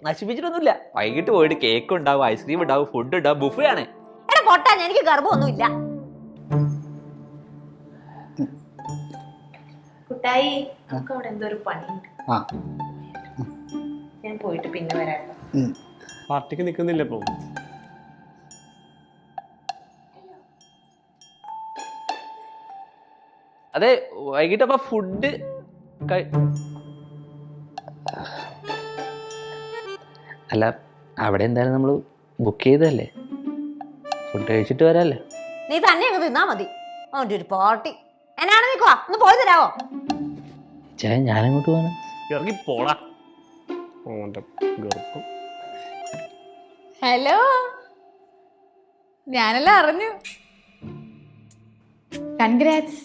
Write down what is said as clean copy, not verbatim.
നശിപ്പിച്ചിട്ടൊന്നുമില്ല. വൈകിട്ട് പോയിട്ട് കേക്ക് ഉണ്ടാവും, ഐസ്ക്രീം ഉണ്ടാവും, ഫുഡ് ഉണ്ടാവും, ബുഫേ ആണ്. എടാ പൊട്ടാ, എനിക്ക് ഗർഭമൊന്നുമില്ല. കുട്ടായി, നമുക്ക് അവിടെ എന്തോ ഒരു പണിയുണ്ട്. ഞാൻ പോയിട്ട് പിന്നെ വരാം. പാർട്ടിക്ക് നിക്കുന്നില്ല ഇപ്പൊ. അതെ, വൈകിട്ട് അപ്പൊ ഫുഡ് അല്ല, അവിടെ എന്തായാലും നമ്മൾ ബുക്ക് ചെയ്തല്ലേ, ഫുഡ് കഴിച്ചിട്ട് വരാല്ലേ. നീ തന്നെ അങ്ങ് തിന്നാ മതി. അവൻ്റെ ഒരു പാർട്ടി. എന്നാണ് നിക്കുവാ, ഒന്ന് പോയി തരാവോ? ഞാനങ്ങോട്ട് പോകണം. ഇറങ്ങി പോടാ. ഓന്റെ ഗർഭം. ഹലോ, ഞാനെല്ലാം അറിഞ്ഞു. കൺഗ്രാറ്റ്സ്.